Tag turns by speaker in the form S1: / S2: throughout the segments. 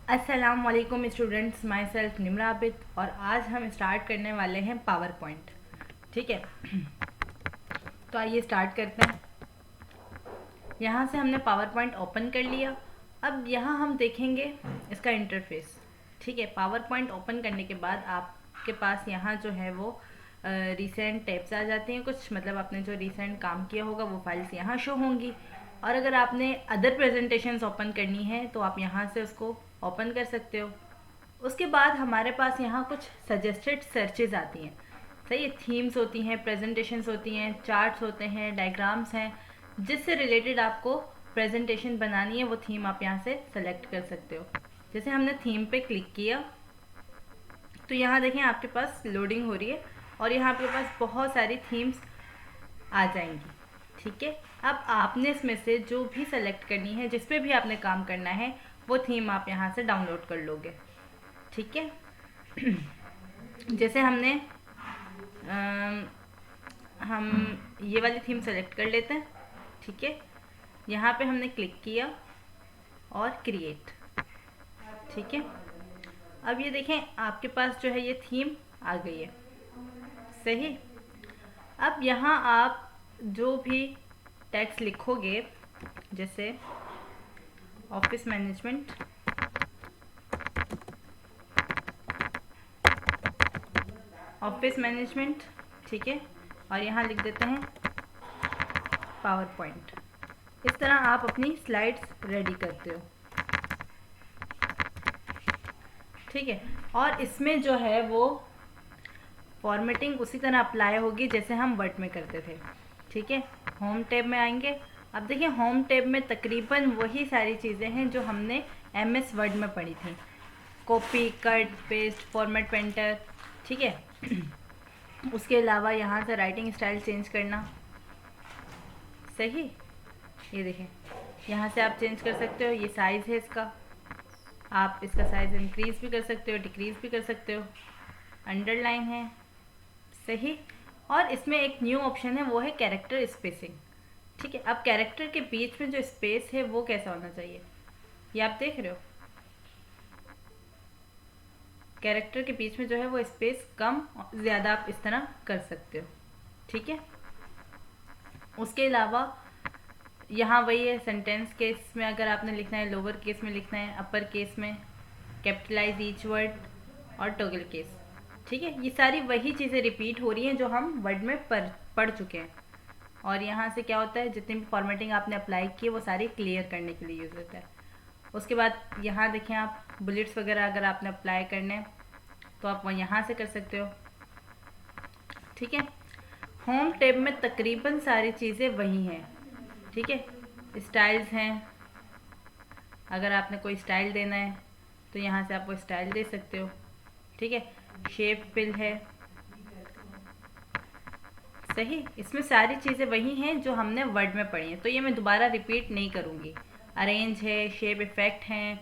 S1: अस्सलाम वालेकुम students, my self Nimra Abid और आज हम स्टार्ट करने वाले हैं पावर पॉइंट। ठीक है, तो आइए स्टार्ट करते हैं। यहाँ से हमने पावर पॉइंट ओपन कर लिया। अब यहाँ हम देखेंगे इसका इंटरफेस। ठीक है, पावर पॉइंट ओपन करने के बाद आपके पास यहाँ जो है वो रिसेंट टैब्स आ जाते हैं कुछ, मतलब आपने जो रिसेंट काम किया होगा वो फाइल्स यहाँ शो होंगी। और अगर आपने अदर प्रेजेंटेशंस ओपन करनी है तो आप यहाँ से उसको ओपन कर सकते हो। उसके बाद हमारे पास यहाँ कुछ सजेस्टेड सर्चेज आती हैं। सही है, थीम्स होती हैं, प्रेजेंटेशंस होती हैं, चार्ट्स होते हैं, डायग्राम्स हैं, जिससे रिलेटेड आपको प्रेजेंटेशन बनानी है वो थीम आप यहाँ से सेलेक्ट कर सकते हो। जैसे हमने थीम पे क्लिक किया तो यहाँ देखें आपके पास लोडिंग हो रही है और यहाँ आपके पास बहुत सारी थीम्स आ जाएंगी। ठीक है, अब आपने इसमें से जो भी सेलेक्ट करनी है, जिस पे भी आपने काम करना है, वो थीम आप यहाँ से डाउनलोड कर लोगे। ठीक है, जैसे हम ये वाली थीम सेलेक्ट कर लेते हैं। ठीक है, यहाँ पे हमने क्लिक किया और क्रिएट। ठीक है, अब ये देखें आपके पास जो है ये थीम आ गई है। सही, अब यहाँ आप जो भी टेक्स्ट लिखोगे, जैसे ऑफिस मैनेजमेंट, ऑफिस मैनेजमेंट, ठीक है, और यहाँ लिख देते हैं पावर पॉइंट। इस तरह आप अपनी स्लाइड्स रेडी करते हो। ठीक है, और इसमें जो है वो फॉर्मेटिंग उसी तरह अप्लाई होगी जैसे हम वर्ड में करते थे। ठीक है, होम टैब में आएंगे। अब देखिए होम टैब में तकरीबन वही सारी चीज़ें हैं जो हमने एमएस वर्ड में पढ़ी थी। Copy, cut, paste, format, painter. ठीक है, उसके अलावा यहाँ से राइटिंग स्टाइल चेंज करना। सही, ये देखें यहाँ से आप चेंज कर सकते हो। ये साइज़ है इसका, आप इसका साइज़ इंक्रीज़ भी कर सकते हो, डिक्रीज़ भी कर सकते हो। अंडरलाइन है। सही, और इसमें एक न्यू ऑप्शन है, वो है कैरेक्टर स्पेसिंग। ठीक है, अब कैरेक्टर के बीच में जो स्पेस है वो कैसा होना चाहिए, ये आप देख रहे हो। कैरेक्टर के बीच में जो है वो स्पेस कम ज़्यादा आप इस तरह कर सकते हो। ठीक है, उसके अलावा यहाँ वही है, सेंटेंस केस में अगर आपने लिखना है, लोअर केस में लिखना है, अपर केस में, कैपिटलाइज ईच वर्ड और टॉगल केस। ठीक है, ये सारी वही चीज़ें रिपीट हो रही हैं जो हम वर्ड में पढ़ चुके हैं। और यहाँ से क्या होता है, जितनी भी फॉर्मेटिंग आपने अप्लाई की है वो सारी क्लियर करने के लिए यूज़ होता है। उसके बाद यहाँ देखें आप बुलेट्स वगैरह अगर आपने अप्लाई करने तो आप यहाँ से कर सकते हो। ठीक है, होम टैब में तकरीबन सारी चीज़ें वही हैं। ठीक है, स्टाइल्स हैं, अगर आपने कोई स्टाइल देना है तो यहाँ से आप वो स्टाइल दे सकते हो। ठीक है, शेप फिल है। सही, इसमें सारी चीज़ें वही हैं जो हमने वर्ड में पढ़ी हैं, तो ये मैं दोबारा रिपीट नहीं करूँगी। अरेंज है, शेप इफ़ेक्ट हैं,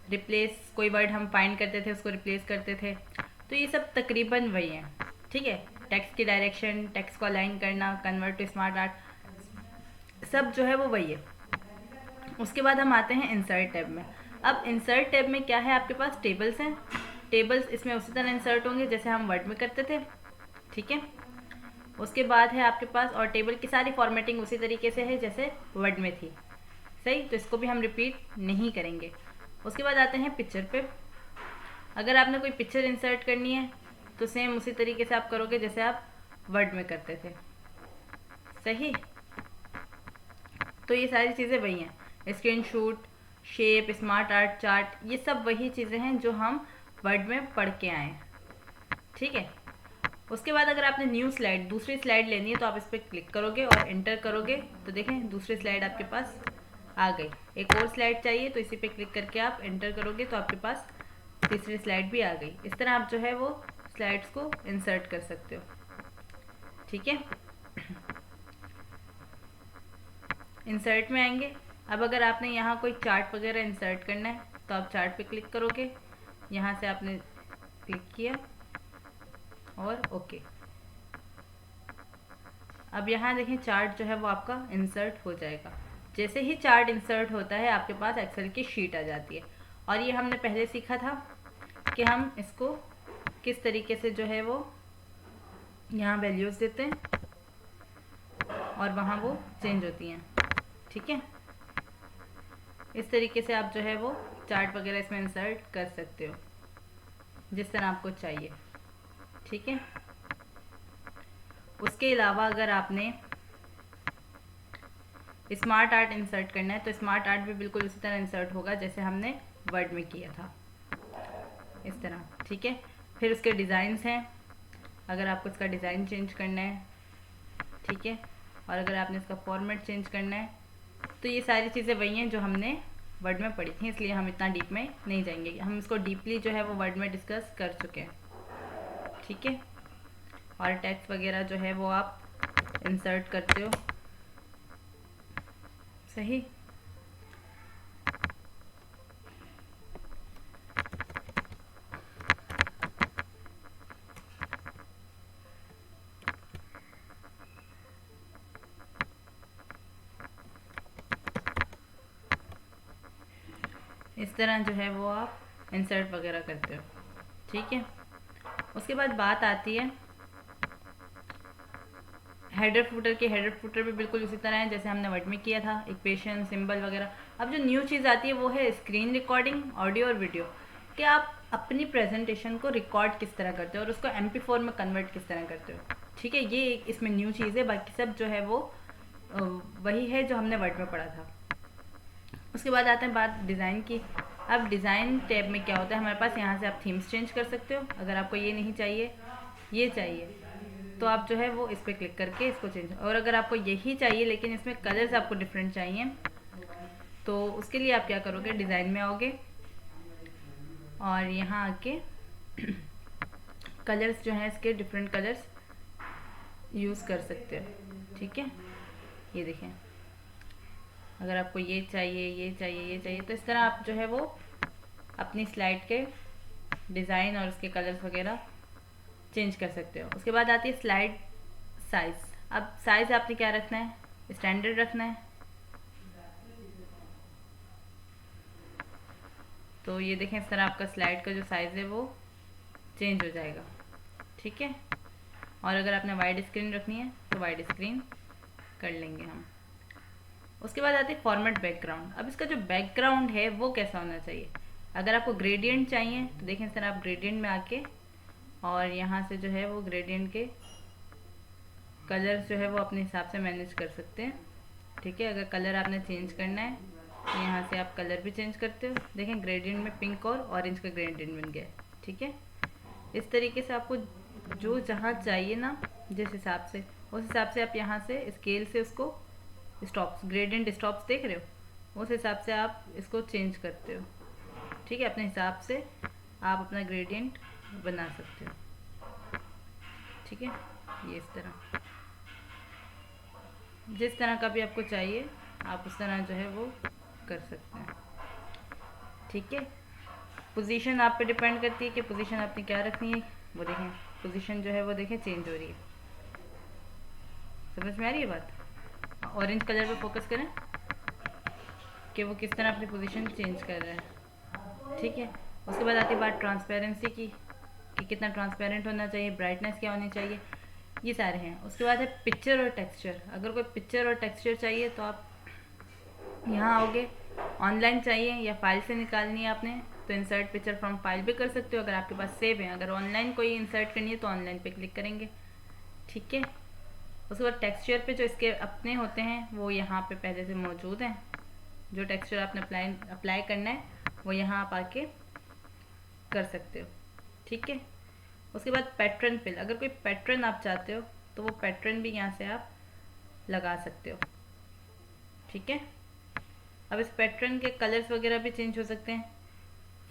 S1: रिप्लेस, कोई वर्ड हम फाइंड करते थे उसको रिप्लेस करते थे, तो ये सब तकरीबन वही हैं। ठीक है, टेक्स्ट की डायरेक्शन, टेक्स्ट को अलाइन करना, कन्वर्ट टू स्मार्ट आर्ट, सब जो है वो वही है। उसके बाद हम आते हैं इंसर्ट टैब में। अब इंसर्ट टैब में क्या है, आपके पास टेबल्स हैं। टेबल्स इसमें उसी तरह इंसर्ट होंगे जैसे हम वर्ड में करते थे। ठीक है, उसके बाद है आपके पास, और टेबल की सारी फॉर्मेटिंग उसी तरीके से है जैसे वर्ड में थी। सही, तो इसको भी हम रिपीट नहीं करेंगे। उसके बाद आते हैं पिक्चर पे। अगर आपने कोई पिक्चर इंसर्ट करनी है तो सेम उसी तरीके से आप करोगे जैसे आप वर्ड में करते थे। सही, तो ये सारी चीज़ें वही हैं, screen shot, shape, smart art, chart, ये सब वही चीज़ें हैं जो हम वर्ड में पढ़ के आए। ठीक है, उसके बाद अगर आपने न्यू स्लाइड, दूसरी स्लाइड लेनी है तो आप इस पर क्लिक करोगे और एंटर करोगे तो देखें दूसरी स्लाइड आपके पास आ गई। एक और स्लाइड चाहिए तो इसी पे क्लिक करके आप एंटर करोगे तो आपके पास तीसरी स्लाइड भी आ गई। इस तरह आप जो है वो स्लाइड्स को इंसर्ट कर सकते हो। ठीक है, इंसर्ट में आएंगे। अब अगर आपने यहाँ कोई चार्ट वगैरह इंसर्ट करना है तो आप चार्ट पे क्लिक करोगे, यहाँ से आपने क्लिक किया और ओके। अब यहाँ देखें चार्ट जो है वो आपका इंसर्ट हो जाएगा। जैसे ही चार्ट इंसर्ट होता है आपके पास एक्सेल की शीट आ जाती है। और ये हमने पहले सीखा था कि हम इसको किस तरीके से जो है वो यहाँ वैल्यूज़ देते हैं और वहाँ वो चेंज होती हैं। ठीक है, इस तरीके से आप जो है वो चार्ट वगैरह इसमें इंसर्ट कर सकते हो जिस तरह आपको चाहिए। ठीक है, उसके अलावा अगर आपने स्मार्ट आर्ट इंसर्ट करना है तो स्मार्ट आर्ट भी बिल्कुल उसी तरह इंसर्ट होगा जैसे हमने वर्ड में किया था, इस तरह। ठीक है, फिर उसके डिज़ाइंस हैं, अगर आपको इसका डिज़ाइन चेंज करना है। ठीक है, और अगर आपने इसका फॉर्मेट चेंज करना है तो ये सारी चीज़ें वही हैं जो हमने वर्ड में पढ़ी थी, इसलिए हम इतना डीप में नहीं जाएंगे। हम इसको डीपली जो है वो वर्ड में डिस्कस कर चुके हैं। ठीक है, और टेक्स्ट वगैरह जो है वो आप इंसर्ट करते हो। सही। इस तरह जो है वो आप इंसर्ट वगैरह करते हो। ठीक है, उसके बाद बात आती है हेडर फुटर की। हेडर फुटर भी बिल्कुल उसी तरह है जैसे हमने वर्ड में किया था, इक्वेशन, सिंबल वगैरह। अब जो न्यू चीज़ आती है वो है स्क्रीन रिकॉर्डिंग, ऑडियो और वीडियो, कि आप अपनी प्रेजेंटेशन को रिकॉर्ड किस तरह करते हो और उसको MP4 में कन्वर्ट किस तरह करते हो। ठीक है, ये इसमें न्यू चीज़ है, बाकी सब जो है वो वही है जो हमने वर्ड में पढ़ा था। उसके बाद आते हैं बात डिज़ाइन की। अब डिज़ाइन टैब में क्या होता है, हमारे पास यहाँ से आप थीम्स चेंज कर सकते हो। अगर आपको ये नहीं चाहिए, ये चाहिए, तो आप जो है वो इस पर क्लिक करके इसको चेंज। और अगर आपको यही चाहिए लेकिन इसमें कलर्स आपको डिफरेंट चाहिए, तो उसके लिए आप क्या करोगे, डिज़ाइन में आओगे और यहाँ आके कलर्स जो हैं इसके डिफरेंट कलर्स यूज़ कर सकते हो। ठीक है, ये देखें, अगर आपको ये चाहिए, ये चाहिए, ये चाहिए, तो इस तरह आप जो है वो अपनी स्लाइड के डिज़ाइन और उसके कलर्स वगैरह चेंज कर सकते हो। उसके बाद आती है स्लाइड साइज़। अब साइज़ आपने क्या रखना है, स्टैंडर्ड रखना है। तो ये देखें, इस तरह आपका स्लाइड का जो साइज़ है वो चेंज हो जाएगा। ठीक है, और अगर आपने वाइड स्क्रीन रखनी है तो वाइड स्क्रीन कर लेंगे हम। उसके बाद आती है फॉर्मेट बैकग्राउंड। अब इसका जो बैकग्राउंड है वो कैसा होना चाहिए। अगर आपको ग्रेडियंट चाहिए तो देखें, इस तरह आप ग्रेडियंट में आके और यहाँ से जो है वो ग्रेडियंट के कलर्स जो है वो अपने हिसाब से मैनेज कर सकते हैं। ठीक है, अगर कलर आपने चेंज करना है तो यहाँ से आप कलर भी चेंज करते हो। देखें, ग्रेडियंट में पिंक और ऑरेंज का ग्रेडियंट बन गया है। ठीक है, इस तरीके से आपको जो जहाँ चाहिए ना, जिस हिसाब से, उस हिसाब से आप यहाँ से स्केल से उसको स्टॉप्स, ग्रेडियंट स्टॉप्स देख रहे हो, उस हिसाब से आप इसको चेंज करते हो। ठीक है, अपने हिसाब से आप अपना ग्रेडियंट बना सकते हो। ठीक है, ये इस तरह, जिस तरह का भी आपको चाहिए आप उस तरह जो है वो कर सकते हैं। ठीक है, पोजीशन आप पे डिपेंड करती है कि पोजीशन आपने क्या रखनी है। वो देखें, पोजीशन जो है वो देखें चेंज हो रही है। समझ में आ रही है बात। ऑरेंज कलर पे फोकस करें कि वो किस तरह अपनी पोजीशन चेंज कर रहा है। ठीक है, उसके बाद आती है बात ट्रांसपेरेंसी की, कि कितना ट्रांसपेरेंट होना चाहिए, ब्राइटनेस क्या होनी चाहिए, ये सारे हैं। उसके बाद है पिक्चर और टेक्सचर। अगर कोई पिक्चर और टेक्सचर चाहिए तो आप यहाँ आओगे, ऑनलाइन चाहिए या फाइल से निकालनी है आपने तो इंसर्ट पिक्चर फ्रॉम फाइल भी कर सकते हो अगर आपके पास सेव है। अगर ऑनलाइन कोई इंसर्ट करनी है तो ऑनलाइन पे क्लिक करेंगे। ठीक है, उसके बाद टेक्सचर पे जो इसके अपने होते हैं वो यहाँ पे पहले से मौजूद हैं। जो टेक्सचर आपने अप्लाई करना है वो यहाँ आप आके कर सकते हो। ठीक है, उसके बाद पैटर्न फिल। अगर कोई पैटर्न आप चाहते हो तो वो पैटर्न भी यहाँ से आप लगा सकते हो। ठीक है, अब इस पैटर्न के कलर्स वगैरह भी चेंज हो सकते हैं,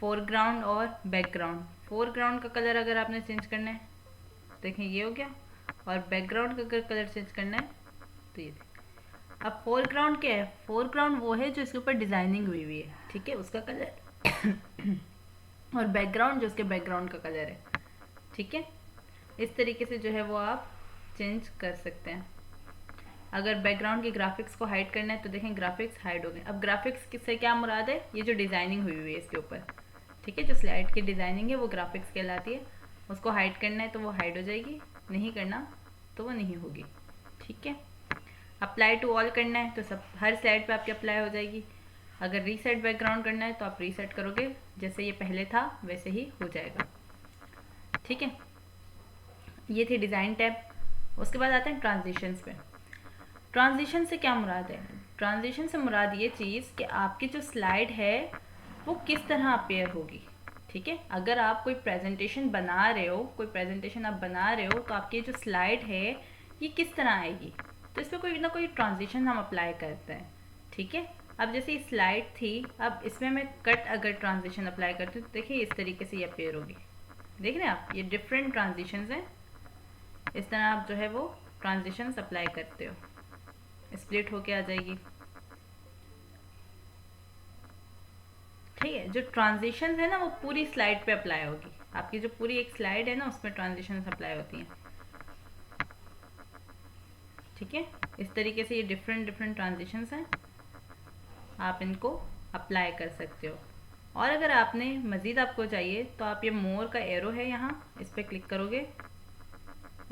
S1: फोरग्राउंड और बैकग्राउंड। फोरग्राउंड का कलर अगर आपने चेंज करना है, देखें ये हो गया, और बैकग्राउंड का अगर कलर चेंज करना है तो ये। अब फोरग्राउंड क्या है, फोरग्राउंड वो है जो इसके ऊपर डिज़ाइनिंग हुई हुई है। ठीक है, उसका कलर और बैकग्राउंड जो उसके बैकग्राउंड का कलर है। ठीक है, इस तरीके से जो है वो आप चेंज कर सकते हैं। अगर बैकग्राउंड के ग्राफिक्स को हाइड करना है तो देखें ग्राफिक्स हाइड हो गए। अब ग्राफिक्स से क्या मुराद है, ये जो डिज़ाइनिंग हुई हुई है इसके ऊपर, ठीक है, जो स्लाइड की डिज़ाइनिंग है वो ग्राफिक्स कहलाती है। उसको हाइड करना है तो वो हाइड हो जाएगी, नहीं करना तो वो नहीं होगी, ठीक है। अप्लाई टू ऑल करना है तो सब हर स्लाइड पे आपके अप्लाई हो जाएगी। अगर रीसेट बैकग्राउंड करना है तो आप रीसेट करोगे, जैसे ये पहले था वैसे ही हो जाएगा, ठीक है। ये थी डिज़ाइन टैब। उसके बाद आते हैं ट्रांजिशंस पे। ट्रांजिशन से क्या मुराद है, ट्रांजिशन से मुराद ये चीज़ कि आपकी जो स्लाइड है वो किस तरह अपेयर होगी, ठीक है। अगर आप कोई प्रेजेंटेशन बना रहे हो, कोई प्रेजेंटेशन आप बना रहे हो तो आपकी जो स्लाइड है ये किस तरह आएगी, तो इस पर कोई ना कोई ट्रांजिशन हम अप्लाई करते हैं, ठीक है। अब जैसे ये स्लाइड थी, अब इसमें मैं कट अगर ट्रांजिशन अप्लाई करती हूँ तो देखिए इस तरीके से ये अपेयर होगी, देख रहे हैं आप, ये डिफरेंट ट्रांजिशंस हैं। इस तरह आप जो है वो ट्रांजिशंस अप्लाई करते हो, स्प्लिट होके आ जाएगी, ठीक है। जो ट्रांजिशंस है ना वो पूरी स्लाइड पे अप्लाई होगी, आपकी जो पूरी एक स्लाइड है ना उसमें ट्रांजिशंस अप्लाई होती हैं, ठीक है। इस तरीके से ये डिफरेंट डिफरेंट ट्रांजिशंस हैं, आप इनको अप्लाई कर सकते हो। और अगर आपने मज़ीद आपको चाहिए तो आप ये मोर का एरो है यहाँ, इस पर क्लिक करोगे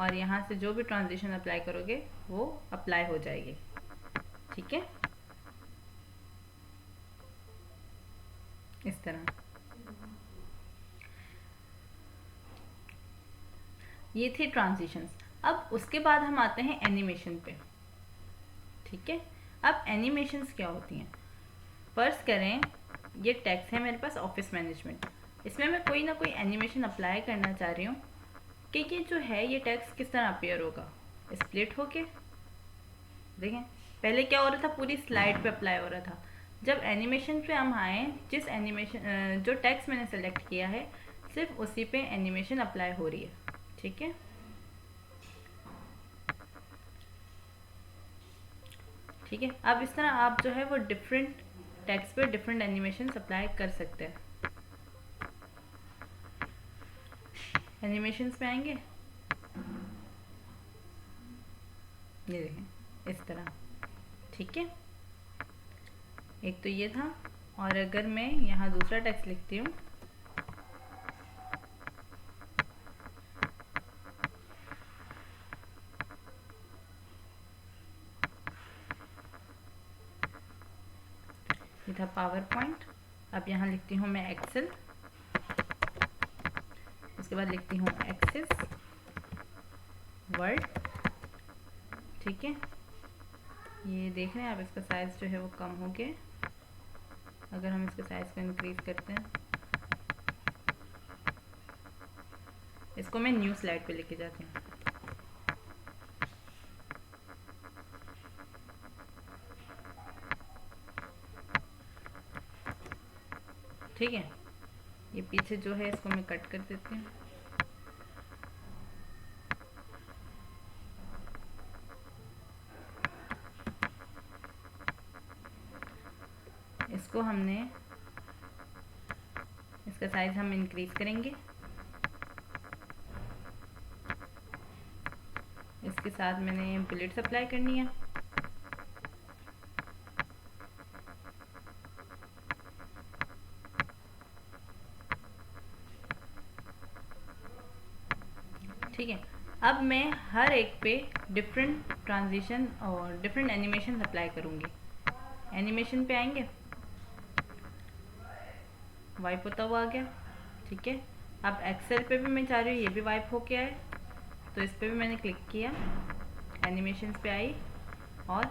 S1: और यहाँ से जो भी ट्रांजिशन अप्लाई करोगे वो अप्लाई हो जाएगी, ठीक है, इस तरह। ये थे ट्रांजिशंस। अब उसके बाद हम आते हैं एनिमेशन पे, ठीक है। अब एनिमेशंस क्या होती हैं, फर्ज करें ये टेक्स्ट है मेरे पास ऑफिस मैनेजमेंट, इसमें मैं कोई ना कोई एनिमेशन अप्लाई करना चाह रही हूँ कि ये जो है ये टेक्स्ट किस तरह अपेयर होगा, स्प्लिट होके। देखें पहले क्या हो रहा था, पूरी स्लाइड पे अप्लाई हो रहा था। जब एनिमेशन पे हम आए, जिस एनिमेशन जो टेक्स्ट मैंने सेलेक्ट किया है सिर्फ उसी पे एनिमेशन अप्लाई हो रही है, ठीक है। ठीक है, अब इस तरह आप जो है वो डिफरेंट टेक्स्ट पे डिफरेंट एनिमेशन अप्लाई कर सकते हैं। एनिमेशंस पे आएंगे, ये देखें इस तरह, ठीक है। एक तो ये था, और अगर मैं यहाँ दूसरा टेक्स्ट लिखती हूँ, ये था पावर पॉइंट। अब यहाँ लिखती हूँ मैं एक्सेल, उसके बाद लिखती हूँ एक्सेस वर्ड, ठीक है। ये देख रहे हैं आप, इसका साइज़ जो है वो कम हो गया। अगर हम इसके साइज़ को इंक्रीज करते हैं, इसको मैं न्यू स्लाइड पे लेके जाती हूँ, ठीक है। ये पीछे जो है इसको मैं कट कर देती हूँ, इसको हमने इसका साइज हम इंक्रीज करेंगे, इसके साथ मैंने बुलेट्स अप्लाई करनी है, ठीक है। अब मैं हर एक पे डिफरेंट ट्रांजिशन और डिफरेंट एनिमेशन अप्लाई करूँगी। एनिमेशन पे आएंगे, वाइप होता हुआ आ गया, ठीक है। अब एक्सेल पे भी मैं चाह रही हूँ ये भी वाइप होके आए, तो इस पे भी मैंने क्लिक किया, एनिमेशंस पे आई और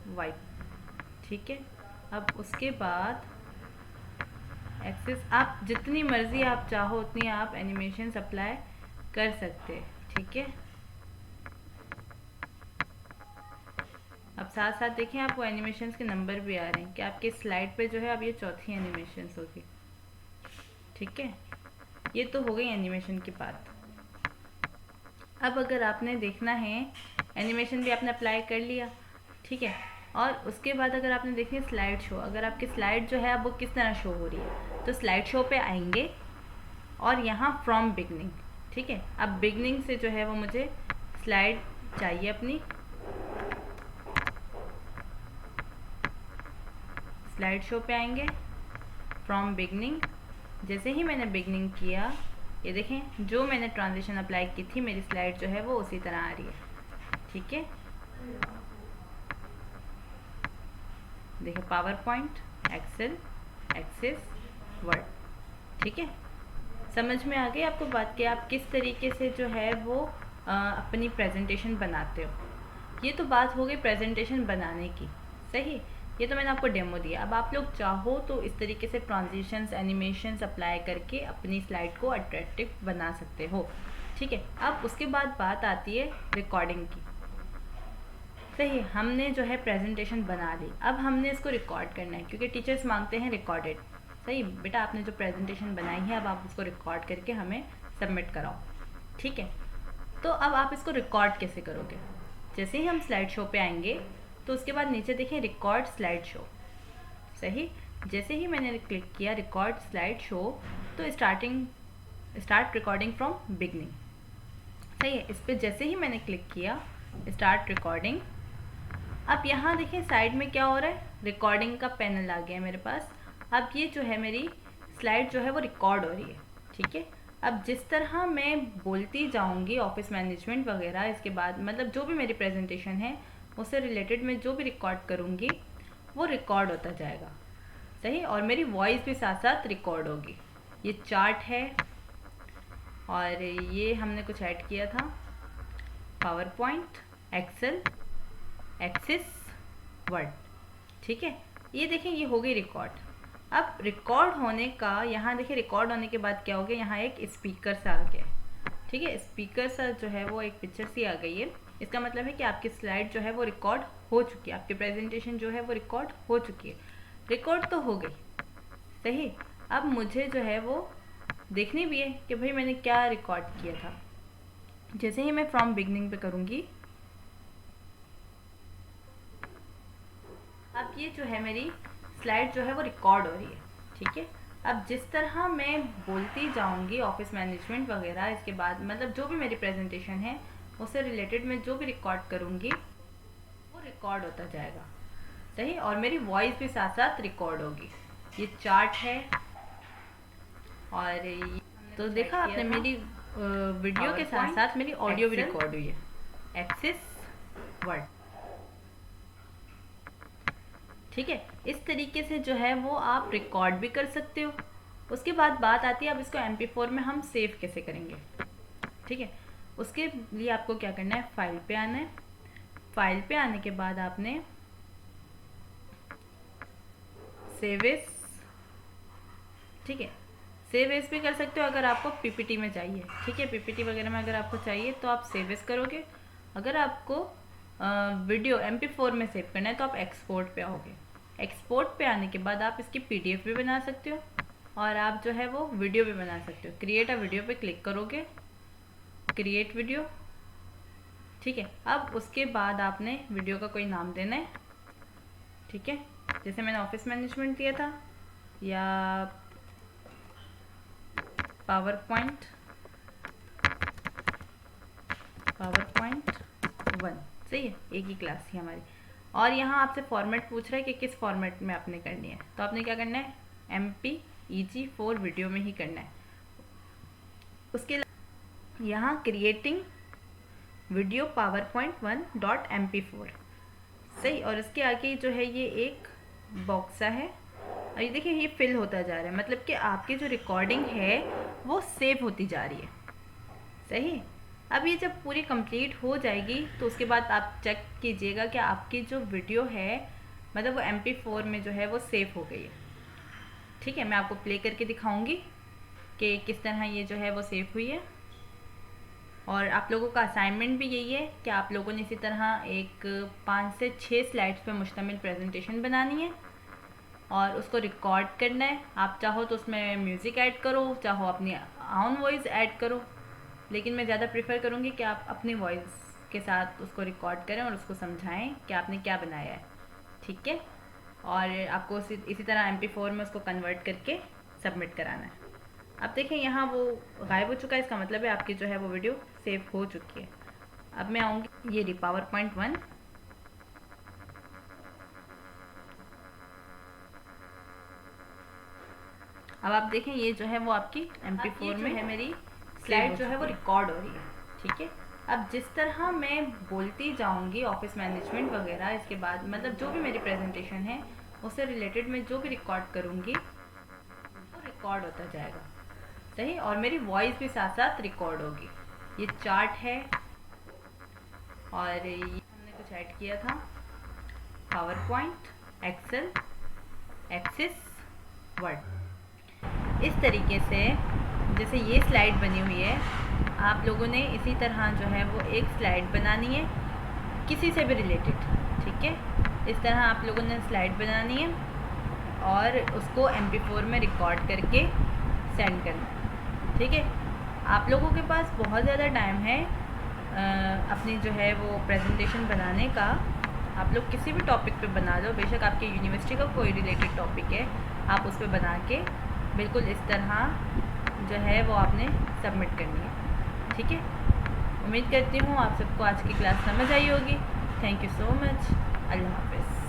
S1: वाइप, ठीक है। अब उसके बाद एक्सेस, आप जितनी मर्ज़ी आप चाहो उतनी आप एनिमेशंस अप्लाई कर सकते हैं, ठीक है। अब साथ साथ देखें आपको एनिमेशंस के नंबर भी आ रहे हैं कि आपके स्लाइड पे जो है अब ये चौथी एनिमेशंस होगी, ठीक है। ये तो हो गई एनिमेशन की बात। अब अगर आपने देखना है, एनिमेशन भी आपने अप्लाई कर लिया, ठीक है। और उसके बाद अगर आपने देखी स्लाइड शो, अगर आपकी स्लाइड जो है अब वो किस तरह शो हो रही है, तो स्लाइड शो पे आएंगे और यहाँ फ्रॉम बिगनिंग, ठीक है। अब बिगनिंग से जो है वो मुझे स्लाइड चाहिए अपनी, स्लाइड शो पे आएंगे, फ्रॉम बिगनिंग। जैसे ही मैंने बिगनिंग किया, ये देखें जो मैंने ट्रांजिशन अप्लाई की थी मेरी स्लाइड जो है वो उसी तरह आ रही है। ठीक है, देखिए PowerPoint, Excel, Access, Word. ठीक है, समझ में आ गई आपको बात कि आप किस तरीके से जो है वो अपनी प्रेजेंटेशन बनाते हो। ये तो बात हो गई प्रेजेंटेशन बनाने की, सही। ये तो मैंने आपको डेमो दिया। अब आप लोग चाहो तो इस तरीके से ट्रांजिशंस, एनिमेशंस अप्लाई करके अपनी स्लाइड को अट्रैक्टिव बना सकते हो। ठीक है, अब उसके बाद बात आती है रिकॉर्डिंग की। सही, हमने जो है प्रेजेंटेशन बना ली, अब हमने इसको रिकॉर्ड करना है क्योंकि टीचर्स मांगते हैं रिकॉर्डेड। सही बेटा, आपने जो प्रेजेंटेशन बनाई है अब आप उसको रिकॉर्ड करके हमें सबमिट कराओ। ठीक है, तो अब आप इसको रिकॉर्ड कैसे करोगे? जैसे ही हम स्लाइड शो पे आएंगे तो उसके बाद नीचे देखें रिकॉर्ड स्लाइड शो। सही, जैसे ही मैंने क्लिक किया रिकॉर्ड स्लाइड शो तो स्टार्ट रिकॉर्डिंग फ्रॉम बिगनिंग। सही है, इस पर जैसे ही मैंने क्लिक किया स्टार्ट रिकॉर्डिंग, अब यहाँ देखिए साइड में क्या हो रहा है, रिकॉर्डिंग का पैनल आ गया मेरे पास। अब ये जो है मेरी स्लाइड जो है वो रिकॉर्ड हो रही है। ठीक है, अब जिस तरह मैं बोलती जाऊंगी ऑफिस मैनेजमेंट वगैरह, इसके बाद मतलब जो भी मेरी प्रेजेंटेशन है उससे रिलेटेड मैं जो भी रिकॉर्ड करूँगी वो रिकॉर्ड होता जाएगा। सही, और मेरी वॉइस भी साथ साथ रिकॉर्ड होगी। ये चार्ट है और ये हमने कुछ ऐड किया था, PowerPoint, Excel, Access, Word. ठीक है, ये देखें ये हो गई रिकॉर्ड। अब रिकॉर्ड होने का यहाँ देखिए, रिकॉर्ड होने के बाद क्या हो गया, यहाँ एक स्पीकर सा आ गया। ठीक है, स्पीकर सा जो है वो एक पिक्चर सी आ गई है। इसका मतलब है कि आपकी स्लाइड जो है वो रिकॉर्ड हो चुकी है, आपकी प्रेजेंटेशन जो है वो रिकॉर्ड हो चुकी है। रिकॉर्ड तो हो गई, सही। अब मुझे जो है वो देखनी भी है कि भाई मैंने क्या रिकॉर्ड किया था। जैसे ही मैं फ्रॉम बिगनिंग पे करूँगी, अब ये जो है मेरी स्लाइड जो है वो रिकॉर्ड हो रही है। ठीक है, अब जिस तरह मैं बोलती जाऊंगी ऑफिस मैनेजमेंट वगैरह, इसके बाद मतलब जो भी मेरी प्रेजेंटेशन है उससे रिलेटेड मैं जो भी रिकॉर्ड करूंगी वो रिकॉर्ड होता जाएगा। सही, और मेरी वॉइस भी साथ साथ रिकॉर्ड होगी। ये चार्ट है और ये तो देखा आपने मेरी वीडियो के साथ साथ मेरी ऑडियो भी रिकॉर्ड हुई है। Access, Word. ठीक है, इस तरीके से जो है वो आप रिकॉर्ड भी कर सकते हो। उसके बाद बात आती है अब इसको MP4 में हम सेव कैसे करेंगे। ठीक है, उसके लिए आपको क्या करना है, फाइल पे आना है। फाइल पे आने के बाद आपने सेव एज, ठीक है, सेव एज भी कर सकते हो अगर आपको PPT में चाहिए। ठीक है, PPT वगैरह में अगर आपको चाहिए तो आप सेव एज करोगे। अगर आपको वीडियो MP4 में सेव करना है तो आप एक्सपोर्ट पे आओगे। एक्सपोर्ट पे आने के बाद आप इसकी PDF भी बना सकते हो और आप जो है वो वीडियो भी बना सकते हो। क्रिएट अ वीडियो पे क्लिक करोगे, क्रिएट वीडियो। ठीक है, अब उसके बाद आपने वीडियो का कोई नाम देना है। ठीक है, जैसे मैंने ऑफिस मैनेजमेंट दिया था या पावर पॉइंट 1। सही है, एक ही क्लास थी हमारी। और यहाँ आपसे फॉर्मेट पूछ रहा है कि किस फॉर्मेट में आपने करनी है, तो आपने क्या करना है, MPEG4 वीडियो में ही करना है। उसके यहाँ क्रिएटिंग वीडियो PowerPoint1.mp4। सही, और इसके आगे जो है ये एक बॉक्स है और ये देखिए ये फिल होता जा रहा है, मतलब कि आपकी जो रिकॉर्डिंग है वो सेव होती जा रही है। सही, अब ये जब पूरी कंप्लीट हो जाएगी तो उसके बाद आप चेक कीजिएगा कि आपकी जो वीडियो है मतलब वो MP4 में जो है वो सेव हो गई है। ठीक है, मैं आपको प्ले करके दिखाऊंगी कि किस तरह ये जो है वो सेव हुई है। और आप लोगों का असाइनमेंट भी यही है कि आप लोगों ने इसी तरह एक 5 से 6 स्लाइड्स पे मुश्तमिल प्रेजेंटेशन बनानी है और उसको रिकॉर्ड करना है। आप चाहो तो उसमें म्यूज़िक ऐड करो, चाहो अपनी ऑन वॉइस ऐड करो, लेकिन मैं ज़्यादा प्रेफर करूँगी कि आप अपनी वॉइस के साथ उसको रिकॉर्ड करें और उसको समझाएं कि आपने क्या बनाया है। ठीक है, और आपको इसी तरह MP4 में उसको कन्वर्ट करके सबमिट कराना है। अब देखें यहाँ वो गायब हो चुका है, इसका मतलब है आपकी जो है वो वीडियो सेव हो चुकी है। अब मैं आऊँगी, ये रही PowerPoint 1। अब आप देखें ये जो है वो आपकी MP4 में है, मेरी स्लाइड जो है वो रिकॉर्ड हो रही है। ठीक है, अब जिस तरह मैं बोलती जाऊंगी ऑफिस मैनेजमेंट वगैरह, इसके बाद मतलब जो भी मेरी प्रेजेंटेशन है उससे रिलेटेड मैं जो भी रिकॉर्ड करूंगी वो रिकॉर्ड होता जाएगा। सही, और मेरी वॉइस भी साथ साथ रिकॉर्ड होगी। ये चार्ट है और ये हमने कुछ ऐड किया था, PowerPoint, Excel, Access, Word. इस तरीके से जैसे ये स्लाइड बनी हुई है, आप लोगों ने इसी तरह जो है वो एक स्लाइड बनानी है किसी से भी रिलेटेड। ठीक है, इस तरह आप लोगों ने स्लाइड बनानी है और उसको MP4 में रिकॉर्ड करके सेंड करना है। ठीक है, आप लोगों के पास बहुत ज़्यादा टाइम है अपनी जो है वो प्रेजेंटेशन बनाने का। आप लोग किसी भी टॉपिक पे बना लो, बेशक आपके यूनिवर्सिटी का कोई रिलेटेड टॉपिक है, आप उस पर बना के बिल्कुल इस तरह जो है वो आपने सबमिट करनी है। ठीक है, उम्मीद करती हूँ आप सबको आज की क्लास समझ आई होगी। Thank you so much. अल्लाह हाफ़िज़।